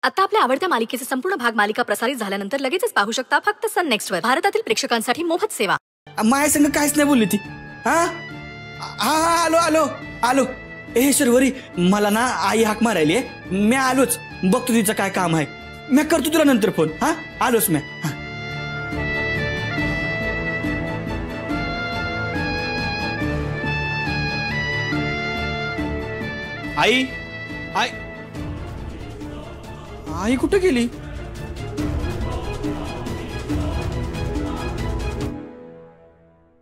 आता आपल्या आवडत्या मालिकेचे संपूर्ण भाग मालिका प्रसारित झाल्यानंतर लगेचच पाहू शकता फक्त सन नेक्स्ट वर. भारतातील प्रेक्षकांसाठी मोफत सेवा. माझ्या संग काहीच नाही बोलली ती. हा हा आलो आलो आलो. ए शर्वरी, मला ना आई हाक मारायली आहे. मी आलोच. बघतो तिचं काय काम आहे. मी करतो तुला नंतर फोन. हा आलोच मी. आई आई आई कुठे गेली?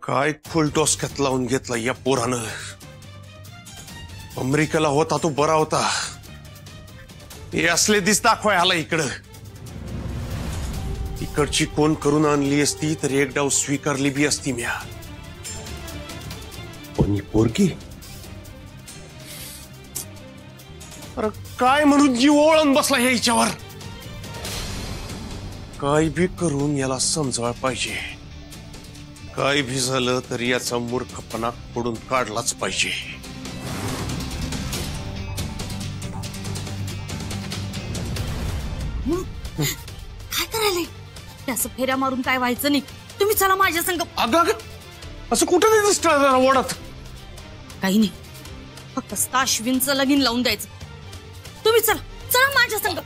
काय फुल डोसक्यात लावून घेतला या पोरानं. अमेरिकेला होता तो बरा होता. हे असले दिस दाखवाय आला इकडं. इकडची कोण करून आणली असती तर एक डाव स्वीकारली बी असती म्या. पण ही पोरगी अरे काय म्हणून जीव ओळून बसला ह्याच्यावर. काय बी करून याला समजायला पाहिजे. काय भी झालं तरी याचा मूर्खपणा फोडून काढलाच पाहिजे. काय करायला त्याचं फेऱ्या मारून काय व्हायचं नाही. तुम्ही चला माझ्या संग. अगं असं कुठं नाही दिसतं ओढत. काही नाही, फक्त अश्विनचं लगीन लावून द्यायचं. तुम्ही चला चला माझ्या संग.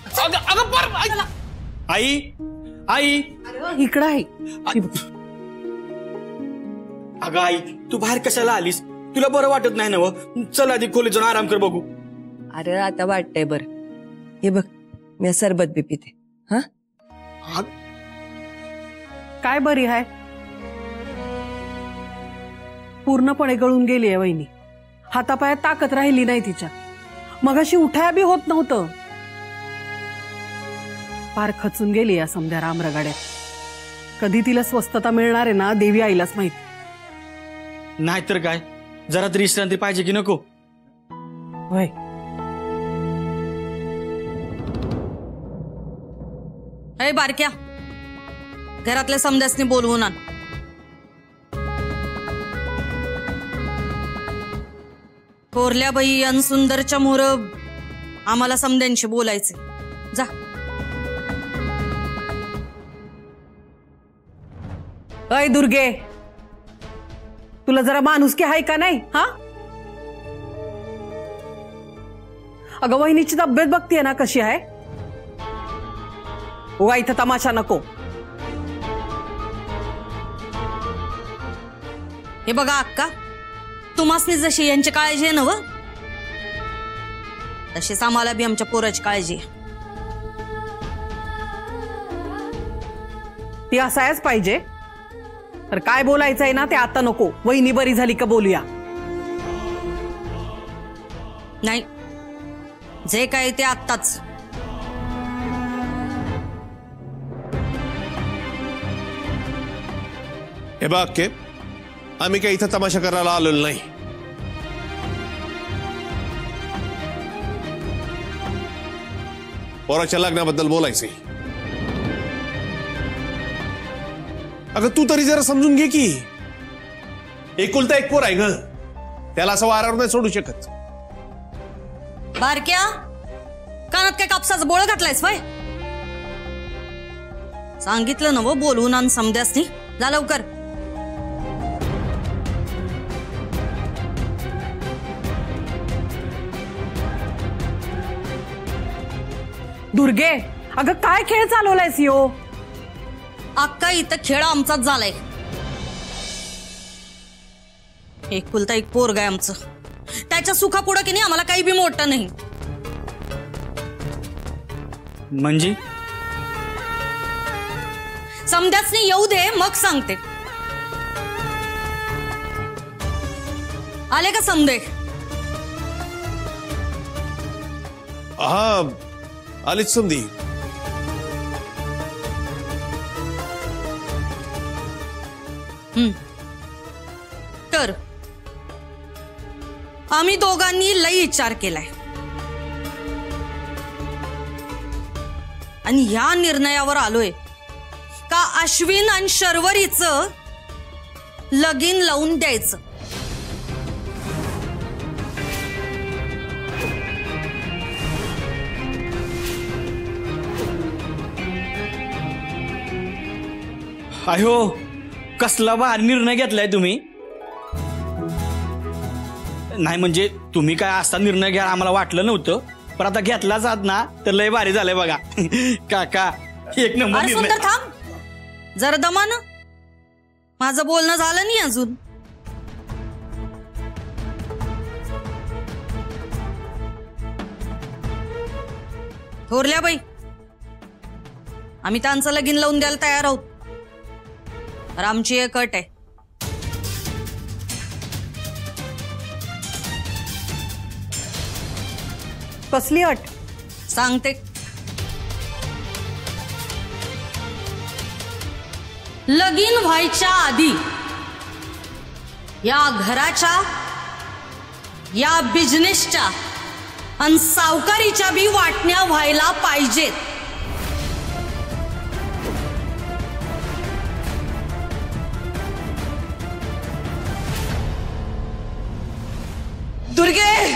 आई आई इकडं आहे. अगं आई, तू बाहेर कशाला आलीस? तुला बरं वाटत नाही ना? व चल आधी खोलीत जाऊन आराम कर बघू. अरे आता वाटतंय बरं. हे बघ, मी सरबत बी पिते. हा काय बरी आहे? पूर्णपणे गळून गेली आहे वहिनी. हातापायात ताकद राहिली नाही तिच्या. मगाशी उठाया बी होत नव्हतं. फार खचून गेली या समध्या रामरगाड्यात. कधी तिला स्वस्थता मिळणार आहे ना देवी आईलाच माहिती. नाहीतर काय, जरा तरी विश्रांती पाहिजे की नको? होय. अरे बारक्या, घरातल्या समध्यासनी बोलवून आण. थोरल्या बाई आणि सुंदरच्या मोर आम्हाला समध्यांशी बोलायचे. जा. अय दुर्गे, तुला जरा माणुसकी आहे का नाही? हा अगं, वहिनीची तब्येत बघतीये ना कशी आहे. उगा इथं तमाशा नको. हे बघा अक्का, तुम्हासनी जशी यांची काळजी आहे ना व, तशीच आम्हाला बी आमच्या पोराची काळजी आहे. ती असायच पाहिजे. तर काय बोलायचंय ना ते आता नको. वहिनी बरी झाली का बोलूया. नाही, जे काय ते आत्ताच. हे बघ के, आम्ही काही इथं तमाशा करायला आलेलो नाही. पोराच्या लग्नाबद्दल बोलायचंय. अगं तू तरी जरा समजून घे की. एकुलता एक पोर आहे ग, त्याला असं वारावर नाही सोडू शकत. बारक्या, कानात काय कापसाचं बोळ घातलायस वय? सांगितलं ना व बोलवून आण समध्यासनी. जा लवकर. दुर्गे, अगं काय खेळ चालवलायस यो? अक्का, इथं खेळ आमचाच झालाय. एकुलता एक पोरग आहे आमचं. त्याच्या सुखापुढं की नाही आम्हाला काही बी मोठं नाही. म्हणजे समध्यासनी येऊ दे, मग सांगते. आले का समधे? हा आलीच समधी. तर आम्ही दोघांनी लई विचार केलाय आणि ह्या निर्णयावर आलोय का अश्विन आणि शर्वरीचं लगीन लावून द्यायचं. अयो कसला भारी निर्णय घेतलाय तुम्ही. नाही म्हणजे तुम्ही काय असा निर्णय घ्या आम्हाला वाटलं नव्हतं, पण आता घेतलाच आहात ना तर लय भारी झालंय बघा. काका एक नंबर अरे निर्णय. सुंदर थांब जरा दमानं, माझं बोलणं झालं नाही अजून. थोरल्या बाई, आम्ही त्यांचं लगीन लावून द्यायला तयार आहोत. तर आमची एक अट आहे. कसली अट? सांगते. लगीन व्हायच्या आधी या घराच्या, या बिझनेसच्या आणि सावकारीच्या बी वाटण्या व्हायला पाहिजेत. दुर्गे,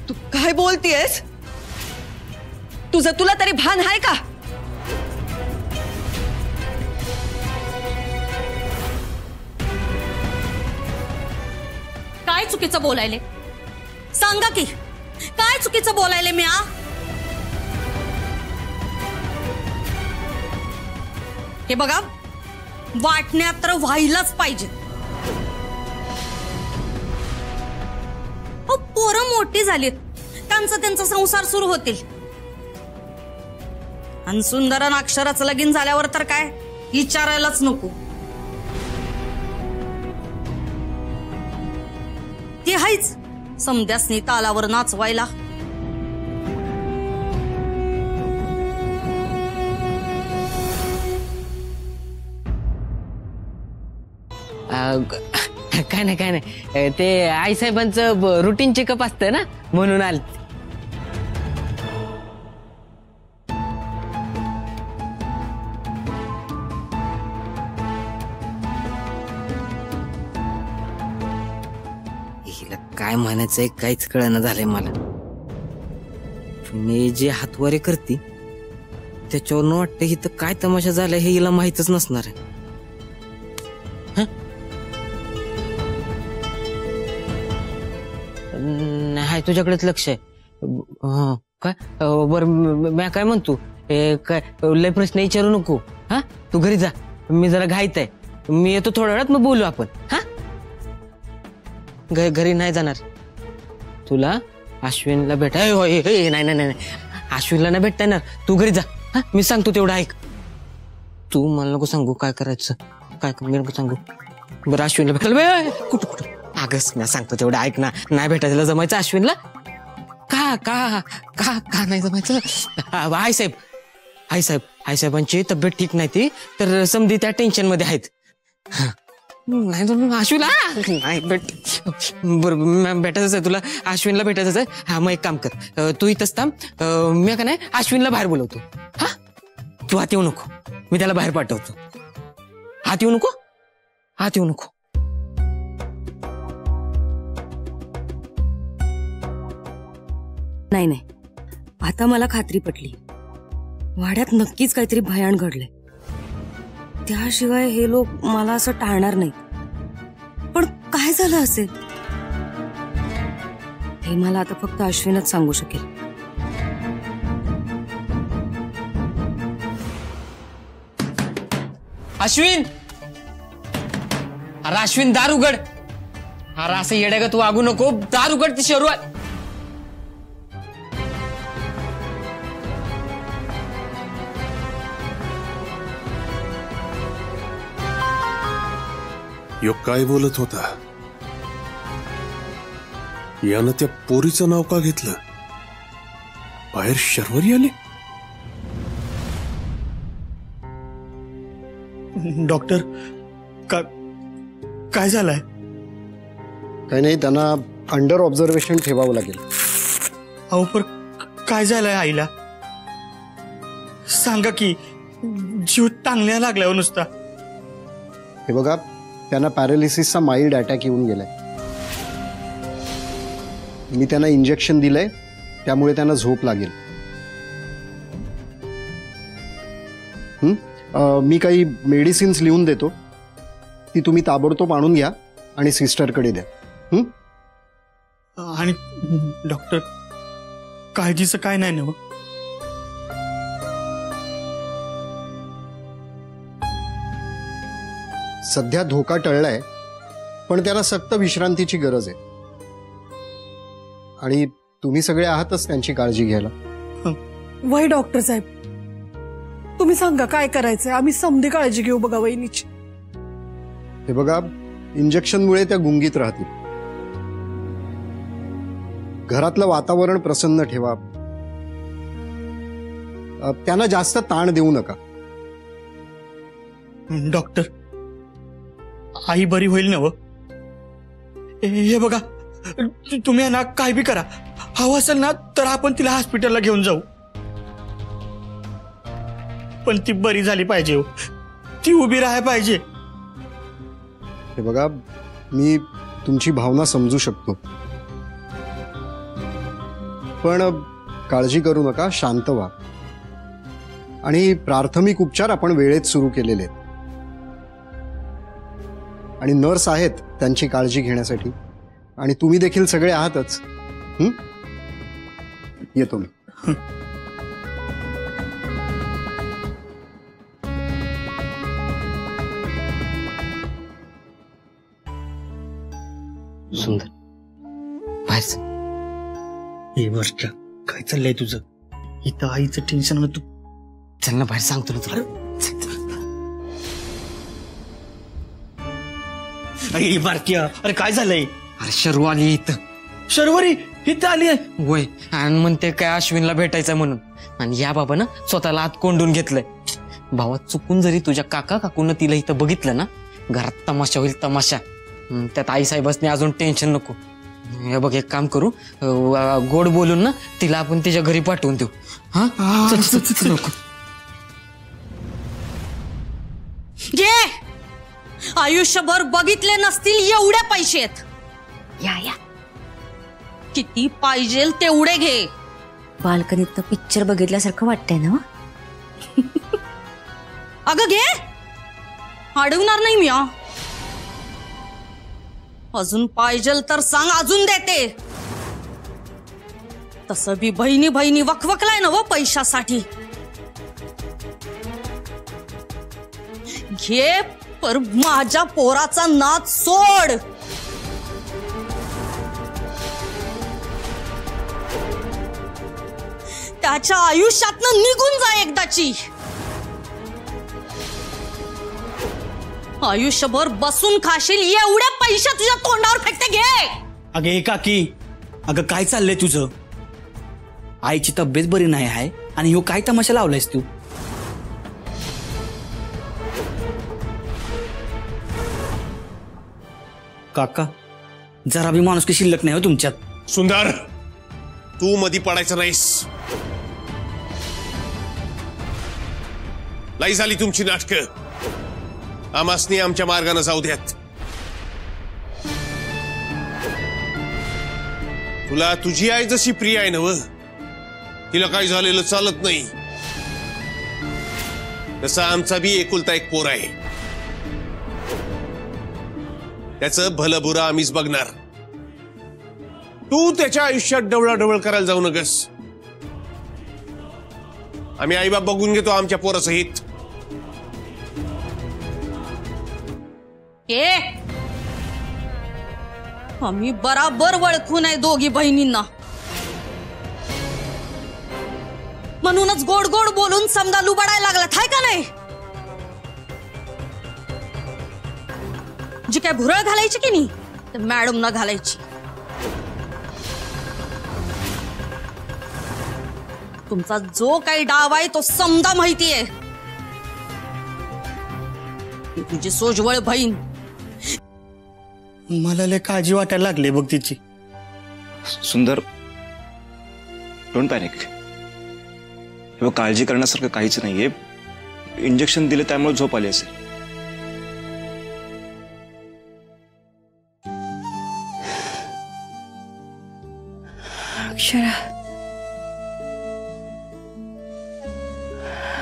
तू काय बोलतीयस? तुला तरी भान आहे का? काय चुकीचं बोलायले सांगा की, काय चुकीचं बोलायले मी? हे बघा, वाटण्यात तर व्हायलाच पाहिजे. पोरं मोठी झालीत, त्यांचा संसार सुरू होतील. आणि सुंदर आणि अक्षराचं लगीन झाल्यावर तर काय विचारायलाच नको. ते हायच समद्यासनी तालावर नाचवायला. काय नाही ते आईसाहेबांचं रुटीन चेकअप असतं ना, म्हणून आल. हिला काय म्हणायचंय काहीच कळना झालंय मला. मी जे हातवारे करते त्याच्यावरून वाटतं ही तर काय तमाशा झालाय हे हिला माहीतच नसणार आहे. नाही तुझ्याकडेच लक्ष आहे. काय बर मी काय म्हणतो, काय लय प्रश्न विचारू नको. हा तू घरी जा, मी जरा घाईत आहे. मी येतो थोड्या वेळात, मग बोलू आपण. हा घरी नाही जाणार. तुला अश्विनला भेटाय. नाही अश्विनला नाही भेटता येणार. तू घरी जा. हा मी सांगतो तेवढं ऐक. तू मला नको सांगू काय करायचं, काय मी नको सांगू. बरं अश्विनला भेटायला कुठं अगस मी सांगतो तेवढं ऐक ना. नाही भेटायला जमायचं अश्विनला? का का का का नाही जमायचं? आईसाहेबांची तब्येत ठीक नाही ती, तर समधी त्या टेन्शन मध्ये आहेत. नाही तर अश्विनला नाही बरं भेटायचंच आहे तुला, अश्विनला भेटायचंच आहे. हा मग एक काम कर, तू इथंच थांब. मी का नाही अश्विनला बाहेर बोलवतो. हा तू आत येऊ नको, मी त्याला बाहेर पाठवतो. आत येऊ नको. नाही आता मला खात्री पटली, वाड्यात नक्कीच काहीतरी भयान घडलंय. त्याशिवाय हे लोक मला असं टाळणार नाही. पण काय झालं असेल हे मला आता फक्त अश्विनच सांगू शकेल. अश्विन, अरे अश्विन दार उघड. अरे असं येड्यागत वागू नको, दार उघड. ती शरूआत यो काय बोलत होता? यानं त्या पोरीचं नाव का घेतलं? बाहेर शर्वरी आले? डॉक्टर काय झालंय? काही नाही, त्यांना अंडर ऑब्झर्वेशन ठेवावं लागेल. अहो पण काय झालंय आईला? सांगा की, जीव टांगल्या लागल्यावर नुसता. हे बघा, त्यांना पॅरालिसिसचा माइल्ड अटॅक येऊन गेलाय. मी त्यांना इंजेक्शन दिलंय, त्यामुळे त्यांना झोप लागेल. मी काही मेडिसिन्स लिहून देतो, ती तुम्ही ताबडतोब आणून घ्या आणि सिस्टरकडे द्या. आणि डॉक्टर, काळजीचं काय नाही ना? सध्या धोका टळलाय, पण त्याला सक्त विश्रांतीची गरज आहे. आणि तुम्ही सगळे आहातच त्यांची काळजी घ्यायला. वय डॉक्टर साहेब, तुम्ही सांगा काय करायचंय, आम्ही समधी काळजी घेऊ बघा वहिनीची. हे बघा, इंजेक्शनमुळे त्या गुंगीत राहतील. घरातलं वातावरण प्रसन्न ठेवा. त्यांना जास्त ताण देऊ नका. डॉक्टर, आई बरी होईल ना? हे बघा, तुम्ही ना काय बी करा, हवं असेल ना तर आपण तिला हॉस्पिटलला घेऊन जाऊ, पण ती बरी झाली पाहिजे हो. ती उभी राहायला पाहिजे. हे बघा, मी तुमची भावना समजू शकतो, पण काळजी करू नका, शांत व्हा. आणि प्राथमिक उपचार आपण वेळेत सुरू केलेले आहेत, आणि नर्स आहेत त्यांची काळजी घेण्यासाठी, आणि तुम्ही देखील सगळे आहातच. येतो मी. सुंदर, बाहेर हे वर्ष काय चाललंय तुझं? इथं आईचं टेन्शन, तू चल ना बाहेर, सांगतो ना तुला. बारक्या, अरे काय झालंय? अरे शरू आली इथं. शर्वरी इथं आली आहे? वय, आणि म्हणते काय अश्विनला भेटायचं म्हणून, आणि या बाबानं स्वतःला आत कोंडून घेतलंय. भावा, चुकून जरी तुझ्या काका काकून तिला इथं बघितलं ना, घरात तमाशा होईल, तमाशा. त्यात आई साहेबांनी अजून टेन्शन नको. हे बघ, एक काम करू, गोड बोलून ना तिला आपण तिच्या घरी पाठवून देऊ. हा, नको. आयुष्यभर बघितले नसतील एवढे पैसे आहेत. या या, किती पाहिजे तेवढे घे. बाल्कनीत तर पिक्चर बघितल्यासारखं वाटतंय ना? अगं घे, अडवणार नाही मी. अजून पाहिजे तर सांग, अजून देते. तसं बी बहिणी बहिणी वकवकलाय ना व पैशासाठी. घे, पर माझ्या पोराचा नाद सोड. त्याच्या आयुष्यातनं निघून जा एकदाची. आयुष्यभर बसून खाशील एवढे पैसे तुझ्या तोंडावर फेकते. घे. अगे काकी, अगं काय चाललंय तुझं? आईची तब्येत बरी नाही आहे आणि ह्यो काय तमाशा लावलायस तू? काका, जरा बी माणुसकी शिल्लक नाही हो तुमच्यात. सुंदर, तू मधी पडायचं नाहीस. लाई झाली तुमची नाटकं. आमासनी आमच्या मार्गाने जाऊ द्यात. तुला तुझी आई जशी प्रिय आहे नव, तिला काय झालेलं चालत नाही. तसा आमचा बी एकुलता एक पोर आहे. त्याचं भलं बुरा आम्हीच बघणार. तू त्याच्या आयुष्यात डवळाडवळ करायला जाऊ नकस. आम्ही आईबाप बघून घेतो आमच्या पोरासहित. आम्ही बराबर वळखून आहे दोघी बहिणींना. म्हणूनच गोड गोड बोलून समजा लुबाडायला लागलात, हाय का नाही? जी काय भुरळ घालायची की नाही, तर मॅडम ना घालायची. तुमचा जो काही डाव आहे तो समजा माहितीये. तुझी सोजवळ बहीण. मला लय काळजी वाटायला लागली बघ तिची. सुंदर, डोंट पॅनिक. काळजी करण्यासारखं काहीच नाहीये. इंजेक्शन दिले त्यामुळे झोप आली असेल. अक्षरा,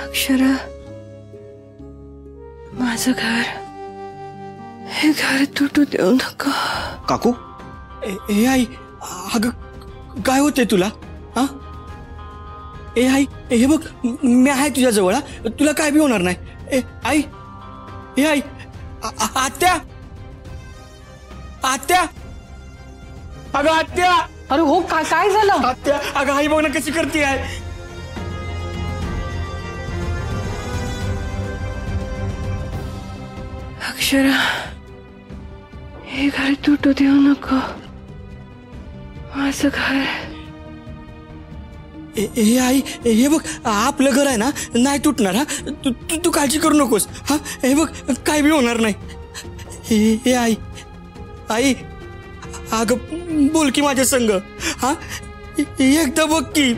अक्षरा, माझं घर, हे घर तुटू देऊ नका. काकू ए आई, अगं काय होतंय तुला? हा ए आई, हे बघ मी आहे तुझ्या जवळ. तुला काय बी होणार नाही. ए आई, ए आई, आत्या, आत्या, अगं आत्या. अरे हो, काय झालं? आत्या, अगं आई बघ ना कशी करते आहे. अक्षरा, हे घर तुटू देऊ नको. माझं घर. ए आई, हे बघ आपलं घर आहे ना, नाही तुटणार. हा तू तू तू काळजी करू नकोस. हा हे बघ काय बी होणार नाही. हे आई, आई अगं बोल की माझ्या संग. हा एकदा बघ की,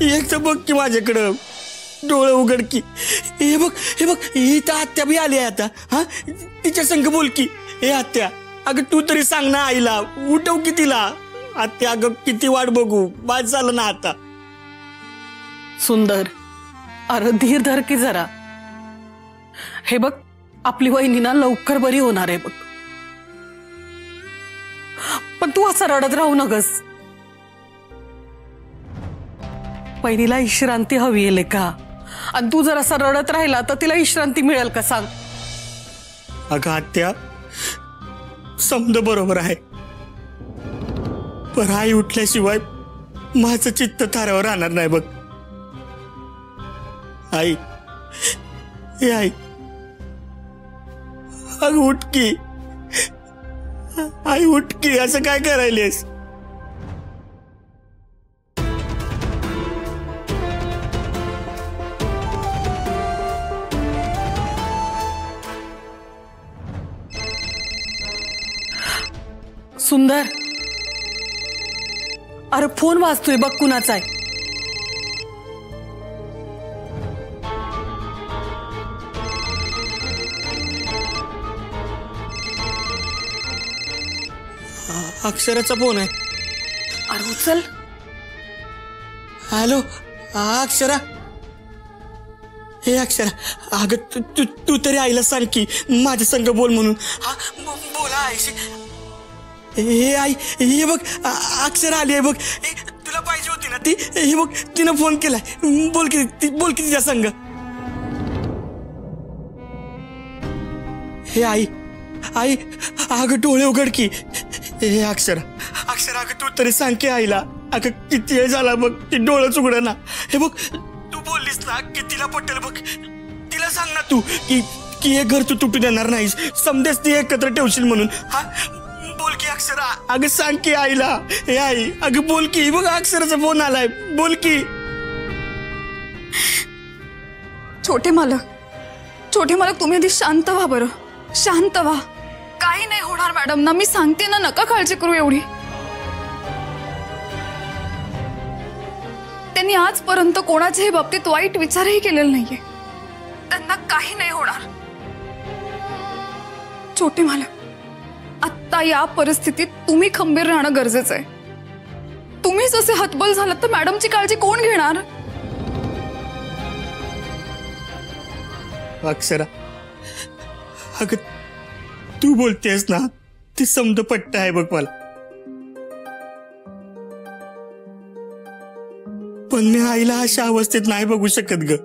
एकदा बघ की माझ्याकडं, डोळे उघड की. हे बघ, हे बघ इथं आत्या बी आली आहे आता. हा तिच्या संग बोल की. हे आत्या, अगं तू तरी सांग ना आईला, उठव की तिला. आत्या अगं किती वाट बघू, बाद झालं ना आता. सुंदर, अरे धीर धर की जरा. हे बघ आपली वहिनी ना लवकर बरी होणार आहे बघ. पण तू असं रडत राहू नगस. वहिनीला विश्रांती हवी आहे का? आणि तू जर असं रडत राहिला तर तिला विश्रांती मिळेल का सांग? अगं आत्या, समज बरोबर आहे, पण आई उठल्याशिवाय माझं चित्त तारावर राहणार नाही बघ. आई, हे आई, अगं उठ की. आई उठ की, असं काय करायलेस? सुंदर, अरे फोन वाजतोय बघ, कुणाचा आहे? अक्षराचा फोन आहे. अरे उचल. हॅलो अक्षरा. हे अक्षरा, अगं तू तू तू तरी आईला सांग की माझ्या संग बोल म्हणून. हा बोला आईशी. हे आई, हे बघ अक्षरा आली आहे बघ. तुला पाहिजे होती ना ती. हे बघ तिनं फोन केलाय. बोल की, बोल की तिच्या संग. हे आई, आई अगं डोळे उघड की. हे अक्षरा, अक्षरा अगं तू तरी सांग की आईला. अगं किती वेळ झाला बघ, ती डोळंच उघड ना. हे बघ तू बोललीस ना की तिला पटेल बघ. तिला सांग ना तू की हे घर तू तुटू देणार नाहीस, समजेस ती एकत्र ठेवशील म्हणून. हा बोल की अक्षरा, अगं सांग की आईला. हे आई अगं बोल की. बघ अक्षराचा फोन आलाय, बोल की. छोटे मालक, छोटे मालक तुम्ही आधी शांत व्हा बरं, शांत व्हा. काही नाही होणार मॅडम ना, मी सांगते ना, नका काळजी करू एवढी. त्यांनी आजपर्यंत कोणाच्याही बाबतीत वाईट विचारही केलेला नाहीये. त्यांना काही नाही होणार. छोटे मालक, आता या परिस्थितीत तुम्ही खंबीर राहणं गरजेचं आहे. तुम्ही जसे हतबल झालात तर मॅडमची काळजी कोण घेणार? अक्षरा अगं तू बोलतेस ना, ते समज पट्ट आहे बघ मला. पण मी आईला अशा अवस्थेत नाही बघू शकत ग.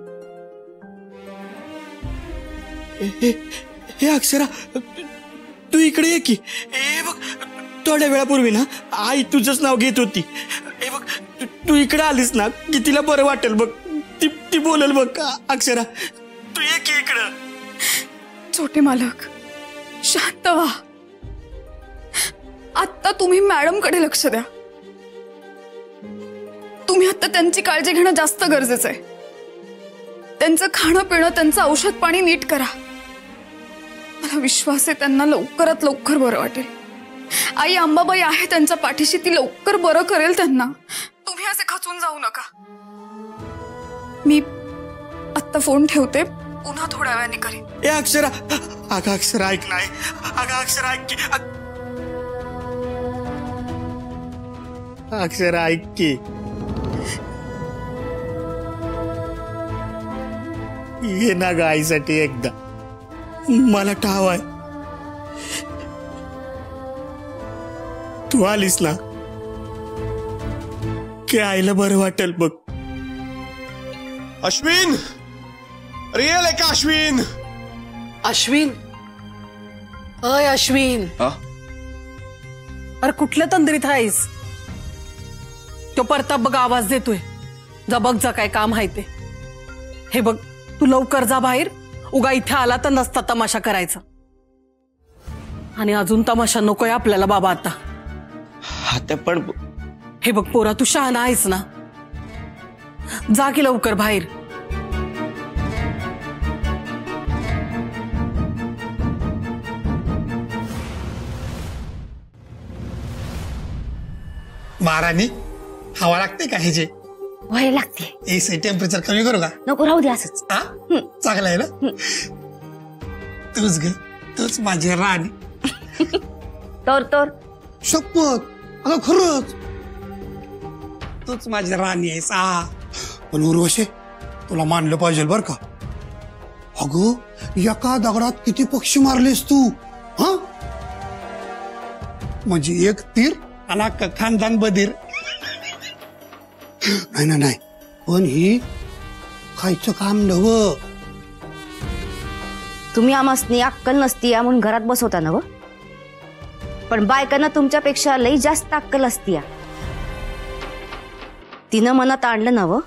हे अक्षरा, तू इकडे ये की. हे बघ थोड्या वेळापूर्वी ना आई तुझंच नाव घेत होती. हे बघ तू इकडे आलीस ना की तिला बरं वाटेल बघ. ती बोलेल बघ. अक्षरा तू ये की इकडं. छोटे मालक शांत व्हा. आता तुम्ही मॅडम कडे लक्ष द्या. तुम्ही आता त्यांची काळजी घेणं जास्त गरजेचं आहे. त्यांचं खाणं पिणं, त्यांचं औषध पाणी नीट करा. मला विश्वास आहे त्यांना लवकरात लवकर बरं वाटेल. आई अंबाबाई आहे त्यांच्या पाठीशी, ती लवकर बरं करेल त्यांना. तुम्ही असे खचून जाऊ नका. मी आता फोन ठेवते, पुन्हा थोड्या वेळाने करेन. ए अक्षरा, अगं अक्षरा ऐक नाही. अगं अक्षरा ऐक की. अक्षरा ऐक की. ये ना ग आईसाठी एकदा, मला ठाव आहे तू आलीस ना की आईला बरं वाटेल बघ. अश्विन, रिअल आहे का अश्विन? अश्विन, अय अश्विन, अरे कुठल्या तंद्रीत आहेस? तो परताप बघ आवाज देतोय. जा बघ, जा काय काम आहे ते. हे बघ, तू लवकर जा बाहेर. उगा इथे आला तर नसता तमाशा करायचा. आणि अजून तमाशा नकोय आपल्याला बाबा आता. आत्या पण हे बघ पोरा, तू शहाणा आहेस ना, जा की लवकर बाहेर. महाराणी, हवा लागते का ह्याचे? वय लागते. एसी टेम्परेचर कमी करू का? नको, राहू दे असंच. चांगलं आहे ना. तूच ग, तूच माझी राणी. तर शपथ, अगं खरंच तूच माझी राणी आहेस. पण उर्वशी, तुला मानलं पाहिजे बर का. अगं एका दगडात किती पक्षी मारलेस तू. हा म्हणजे एक तीर आणि अख्खा खानदान बधीर. नाही नाही, पण ही खायचं काम नव्ह. तुम्ही आमासनी अक्कल नसती या म्हणून घरात बसवता ना व. पण बायकांना तुमच्यापेक्षा लई जास्त अक्कल असती या. तिनं मनात आणलं ना व,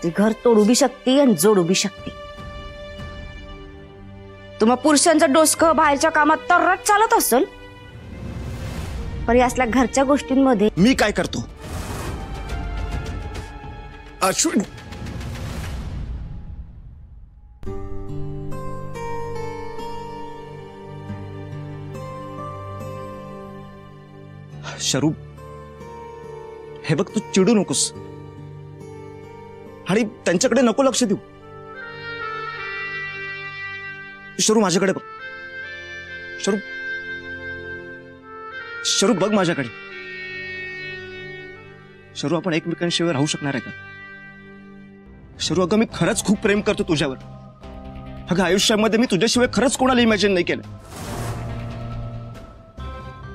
ती घर तोडू बी शकते आणि जोडू बी शकते. तुम्हा पुरुषांचं डोसकं बाहेरच्या कामात तरच चालत असेल, पण यासल्या घरच्या गोष्टींमध्ये मी काय करतो? अश्विन, शरू, हे बघ, तू चिडू नकोस आणि त्यांच्याकडे नको लक्ष देऊ. शरू माझ्याकडे बघ. शरू, शरू बघ माझ्याकडे. शरू, आपण एकमेकांशिवाय राहू शकणार आहे का? शरू, अगं मी खरंच खूप प्रेम करतो तुझ्यावर. अगं आयुष्यामध्ये मी तुझ्याशिवाय खरंच कोणाला इमॅजिन नाही केलं.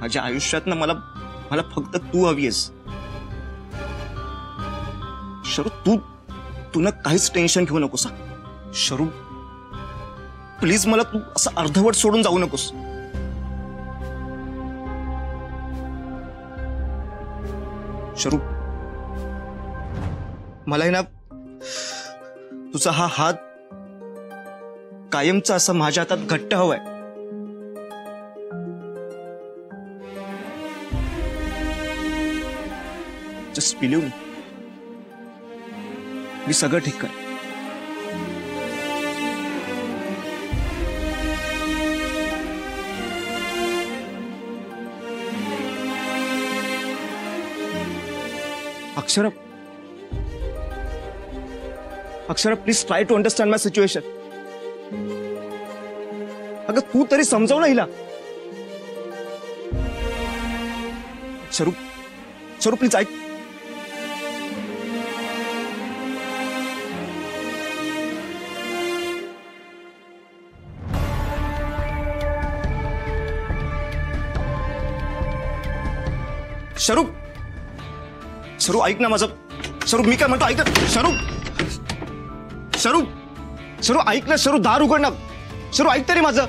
माझ्या आयुष्यात ना मला फक्त तू हवी आहेस. शरू, तू ना काहीच टेन्शन घेऊ नकोस. शरू प्लीज, मला तू असं अर्धवट सोडून जाऊ नकोस. शरू, मला ना तुझा हा हात कायमचा असा माझ्या हातात घट्ट हवाय. जस्ट बिलीव्ह मी, मी सगळं ठीक कर. Akshara, please try to understand my situation. अगं तू तरी समजाव ना हिला. शरू प्लीज ऐक. शरू ऐक ना माझं. शरू, मी काय म्हणतो ऐक ना. शरू ऐक ना. शरू, दार उघड ना. शरू ऐक तरी माझं.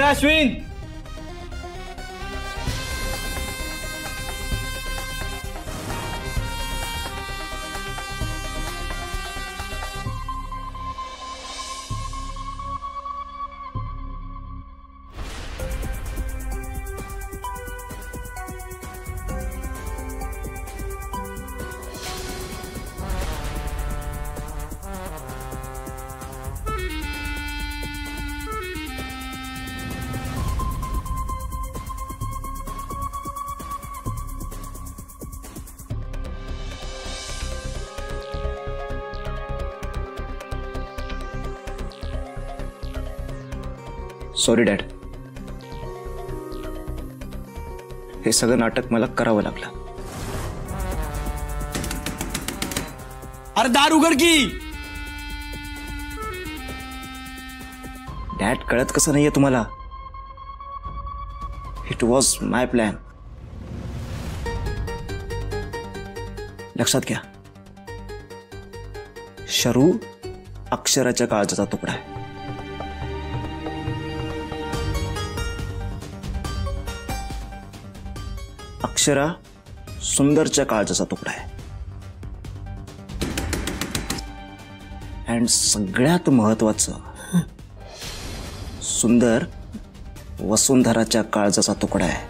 अश्विन. सॉरी डॅड, हे सगळं नाटक मला करावं लागलं. अरे दार उघड की. डॅड, कळत कसं नाहीये तुम्हाला? It was my plan. लक्षात घ्या, शरू अक्षराच्या काळजाचा तुकडा आहे. अक्षरा सुंदरच्या काळजाचा तुकडा आहे. अँड सगळ्यात महत्वाचं, सुंदर वसुंधराच्या काळजाचा तुकडा आहे.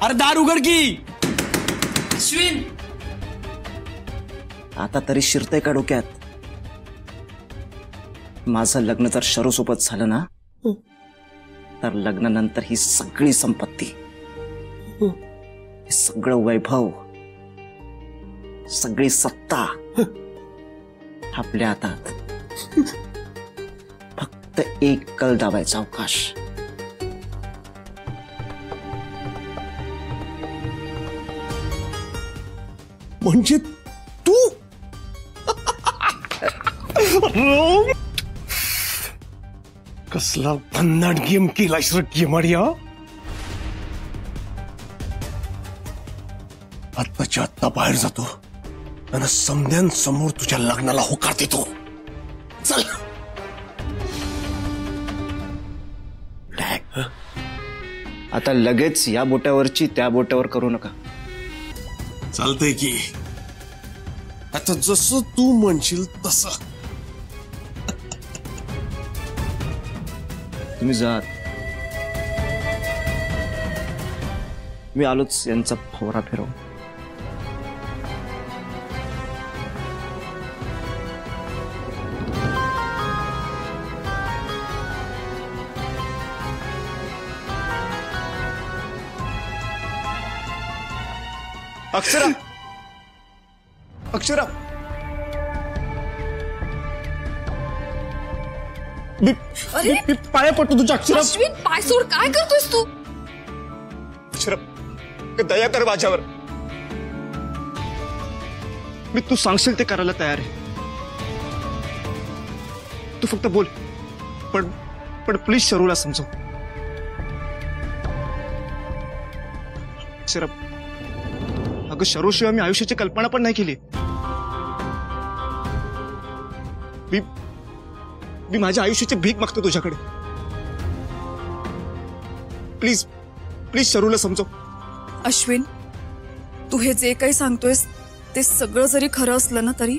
अरे दार उघड की. अश्विन, आता तरी शिरतंय का डोक्यात? माझं लग्न जर शरू सोबत झालं ना, तर लग्नानंतर ही सगळी संपत्ती, सगळं वैभव, सगळी सत्ता आपल्या हातात. फक्त एक कल दाबायचा अवकाश. म्हणजे तू कसला भन्नाट गेम केलास रे गेमाडिया. आत्ताच्या आत्ता बाहेर जातो आणि समद्यांसमोर तुझ्या लग्नाला होकार देतो. चल. आता लगेच या बोट्यावरची त्या बोट्यावर करू नका. चालतंय की. आता जसं तू म्हणशील तसं. तुम्ही जात, मी आलोच यांचा फवारा फिरव. अक्षरा, अक्षरा, अरे पाया पडतो तुझ्या. अक्षरा, अश्विन, पाय सोड. काय करतोयस तू? अक्षरा, दया कर माझ्यावर. मी तू सांगशील ते करायला तयार आहे. तू फक्त बोल, पण प्लीज शरूला समजव. अक्षरा, अगं शरूशिवाय मी आयुष्याची कल्पना पण नाही केली. मी माझ्या आयुष्याची भीक मागतो तुझ्याकडे. प्लीज प्लीज शरूला समजव. अश्विन, तू हे जे काही सांगतोयस ते सगळं जरी खरं असलं ना, तरी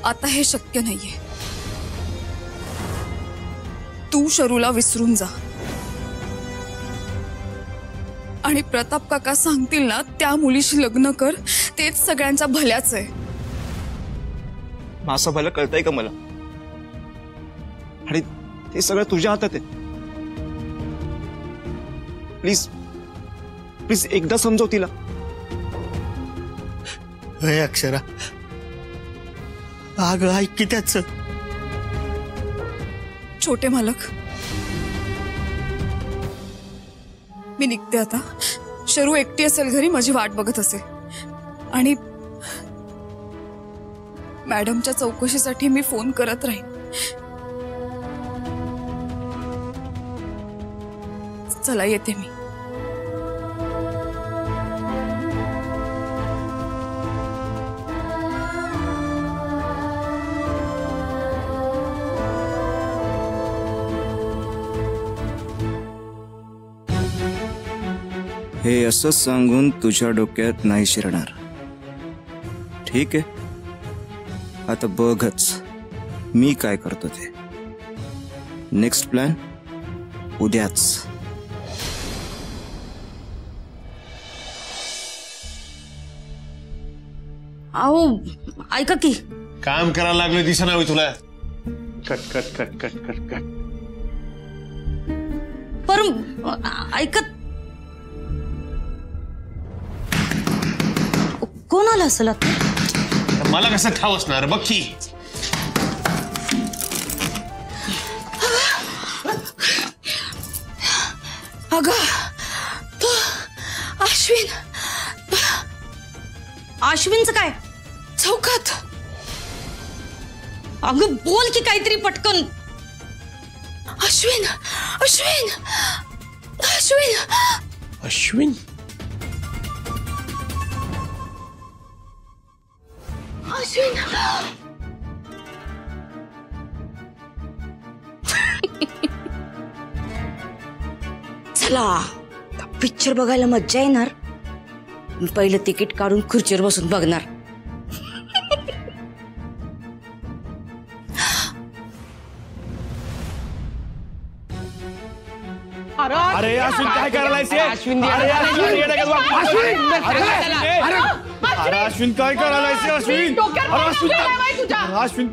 आता हे शक्य नाहीये. तू शरूला विसरून जा आणि प्रताप काका सांगतील ना त्या मुलीशी लग्न कर. तेच सगळ्यांच्या भल्याच आहे. माझं भलं कळतंय का मला? आणि ते सगळं तुझ्या हातात आहे. प्लीज प्लीज एकदा समजव तिला. अक्षरा, अगं ऐक की त्याच. छोटे मालक, मी निघते आता. शरू एकटी असेल घरी, माझी वाट बघत असेल. आणि मॅडमच्या चौकशीसाठी मी फोन करत राहीन. चला, येते मी. हे असं सांगून तुझ्या डोक्यात नाही शिरणार. ठीक आहे, आता बघच मी काय करतो ते. नेक्स्ट प्लॅन उद्याच. अहो ऐका की, काम करायला लागलं दिसना हवी तुला. Cut cut cut cut cut cut. पर ऐकत कोण आलं असेल आता? मला कसं ठाव असणार बघ की. अगं अश्विन. अश्विनचं काय? चौकात. अगं बोल की काहीतरी पटकन. अश्विन अश्विन अश्विन अश्विन. अश्विन. चला पिक्चर बघायला मज्जा येणार. पहिलं तिकीट काढून खुर्चीवर बसून बघणार. अरे अश्विन काय करायला? अश्विन अरे अश्विन काय करायला? अश्विन अश्विन.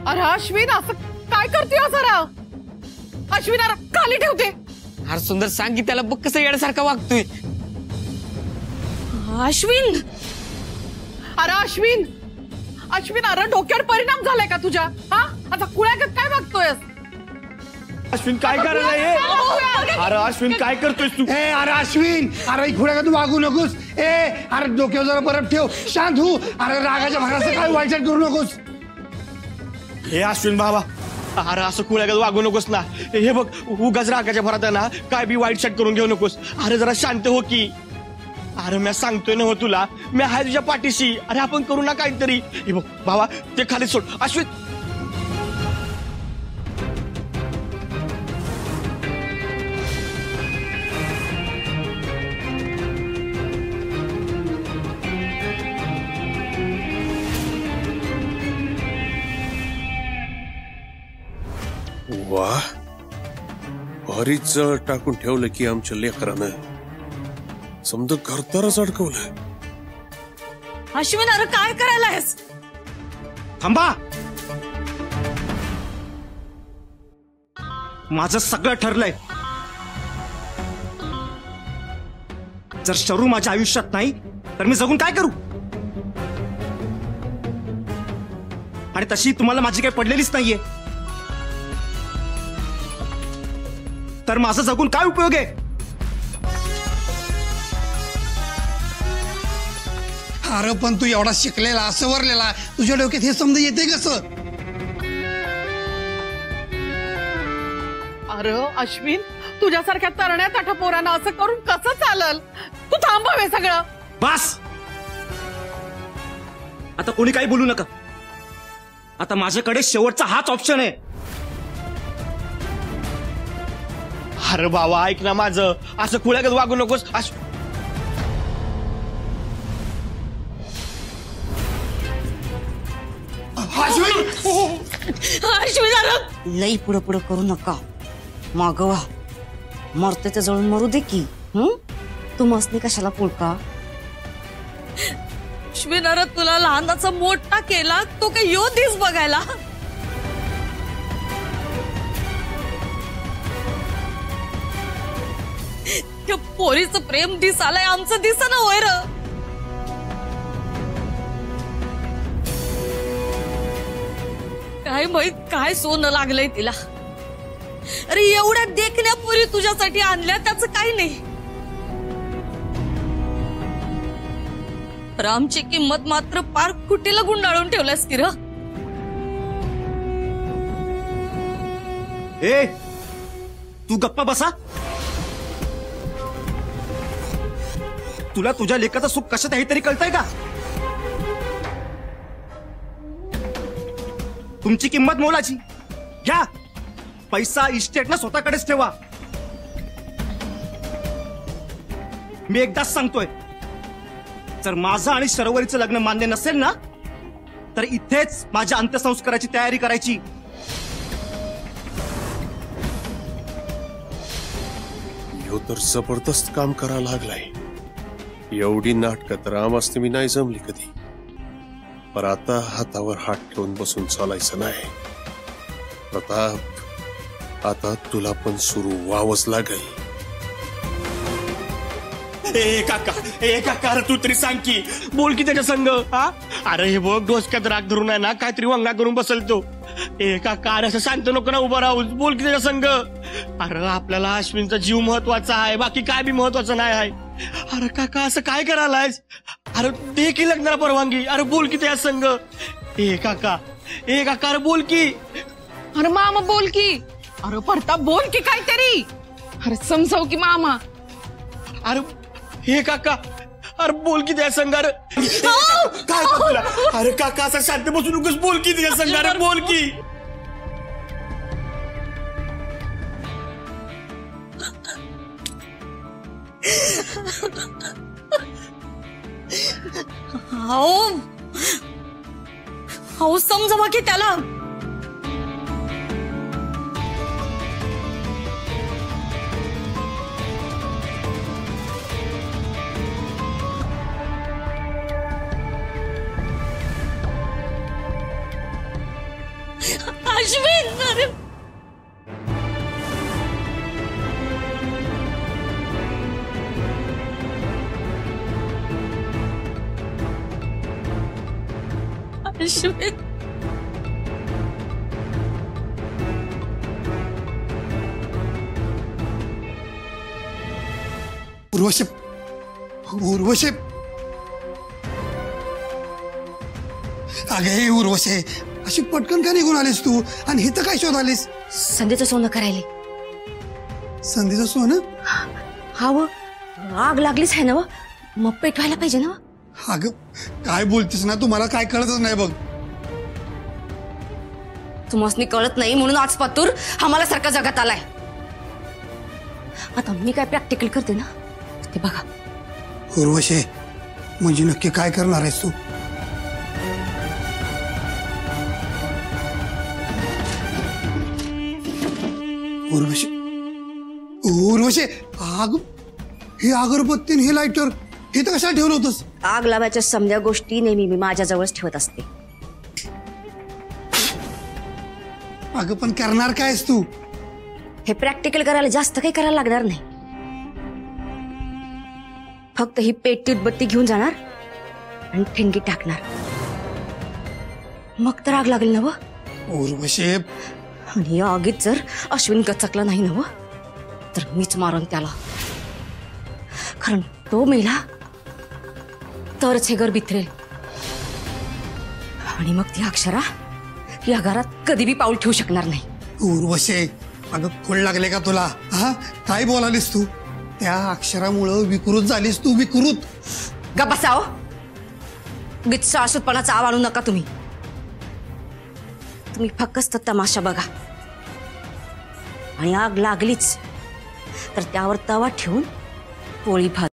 अरे अश्विन असं काय करतोय जरा? अश्विन अरे खाली ठेवते. अरे सुंदर सांग की त्याला बघ कसं येण्यासारखा वागतोय. अश्विन. अरे अश्विन अश्विन अरे डोक्यावर परिणाम झालाय का तुझ्या? हा आता कुळ्यागत काय वागतोयस? अश्विन काय करायला? अरे अश्विन काय करतोय तू? ए अरे अश्विन, अरे घोड्या का तू वागू नकोस. ए अरे डोक्यावर जरा बरफ ठेव, शांत हो. अरे रागाच्या भराचं काय वाईट करू नकोस. हे अश्विन बाबा, अरे असं कुळ्यागत वागू नकोस ना. हे बघ उगाच रागाच्या भरात ना काय बी वाईट शट करून घेऊ नकोस. अरे जरा शांत हो की. अरे मी सांगतोय ना हो तुला, मी आहे तुझ्या पाठीशी. अरे आपण करू ना काहीतरी. हे बघ बाबा ते खाली सोड. अश्विन वा, भारीच टाकून ठेवलं की आमच्या लेकरानं. समजा करतारच अडकवलं. अश्विन अरे काय करायला आहेस? थांबा. माझं सगळं ठरलंय. जर शरू माझ्या आयुष्यात नाही तर मी जगून काय करू? आणि तशी तुम्हाला माझी काही पडलेलीच नाहीये, तर माझं जगून काय उपयोग आहे? अरे पण तू एवढा शिकलेला, सवरलेला, तुझ्या डोक्यात हे समजा येते कसं? अरे अश्विन तुझ्यासारख्या तरण्या ताठा पोरांना असं करून कसं चालल? तू थांबवे सगळं. बस आता कोणी काही बोलू नका. आता माझ्याकडे शेवटचा हाच ऑप्शन आहे. अरे बाबा ऐक ना माझं, असं कुळ्यागत वागू नकोस. अश्विन लई पुढं पुढं करू नका. मागवा. मरते ते जळून मरू दे की. तू मस्ती कशाला पुळका? अश्विन अरे तुला लहानाचा मोठा केला, तो काय यो दिस बघायला? त्या पोरीचं प्रेम दिसालंय, आमचं दिसना होय र. काय माहित काय सोनं लागलंय तिला. अरे एवढ्या देखण्या पोरी तुझ्यासाठी आणल्या, त्याचं काही नाही. रामची किंमत मात्र पार कुटीला गुंडाळून ठेवल्यास की र. ए तू गप्पा बसा. तुला तुझ्या लेकाचं सुख कशात आहे तरी कळतंय का? तुमची किंमत मोलाची. घ्या पैसा इस्टेट ना स्वतःकडेच ठेवा. मी एकदाच सांगतोय, जर माझं आणि शर्वरीचं लग्न मान्य नसेल ना, तर इथेच माझ्या अंत्यसंस्काराची तयारी करायची. ह्यो तर जबरदस्त काम करायला लागलाय. एवढी नाटकं तर आमासने मी नाही जमली कधी. पण आता हातावर हात ठेवून बसून चालायचं नाही. प्रताप, आता तुला पण सुरू व्हावंच लागेल. ए काका अरे तू तरी सांग की, बोल की त्याच्या संग. हा अरे हे बघ, डोसक्यात राग धरून आहे ना, काहीतरी वंगा करून बसल तो. ए काका अरे असं सांगतो नको ना, उभा राहून बोल की त्याच्या संग. अरे आपल्याला अश्विनचा जीव महत्वाचा आहे, बाकी काय बी महत्वाचं नाही आहे. अरे काका असं काय करायलायस? अरे दे की लग्नाला परवानगी. अरे बोल की त्या संग. ए काका अरे बोल की. अरे मामा बोल की. अरे प्रताप बोल की काहीतरी. अरे समजाव की मामा. अरे हे काका अरे बोल की त्या संग. अरे काय तुला? अरे काका असं शांत बसून नकोस, बोल की त्या संग. अरे बोल की. हो समजावा की त्याला. अश्विन अरे अश्विन उर्वशी अगे उर्वशी, अशी पटकन का निघून आलीस तू? आणि इथं काय शोध आलीस? संधीचं सोनं करायले. संधीचं सोनं? हा व आग लागलीच आहे ना, व मग पेटवायला पाहिजे ना. अगं काय बोलतीस ना, तुम्हाला काय कळतच नाही बघ. तुम्हाला कळत नाही म्हणून आज पातूर आम्हाला सारखा जगात आलाय. आता मी काय प्रॅक्टिकल करते ना ते बघा. उर्वशी म्हणजे नक्की काय करणार आहेस तू? उर्वशी आग, हे अगरबत्ती हे लायटर हे तर कशाला ठेवलं होतंस? आग लावायच्या समजा गोष्टी नेहमी मी माझ्याजवळच ठेवत असते. अगं पण करणार काय आहेस तू? हे प्रॅक्टिकल करायला जास्त काही करायला लागणार नाही. फक्त ही पेटती उदबत्ती घेऊन जाणार आणि ठिणगी टाकणार, मग तर आग लागेल ना. उर्वशी आणि या आगीत जर अश्विन गचकला नाही ना तर मीच मारून त्याला. कारण तो मेला तरच हे घर बिथरेल. आणि मग ती अक्षरा या घरात कधी बी पाऊल ठेवू शकणार नाही. उर्वशी अगं खोड लागले का तुला? हा काय बोलालीस तू? त्या अक्षरामुळं विकृत झालीस तू, विकृत. ग बसाव, गिच्चा असूतपणाचा आव आणू नका तुम्ही. तुम्ही फक्त तमाशा बघा. आणि आग लागलीच तर त्यावर तवा ठेवून पोळी भात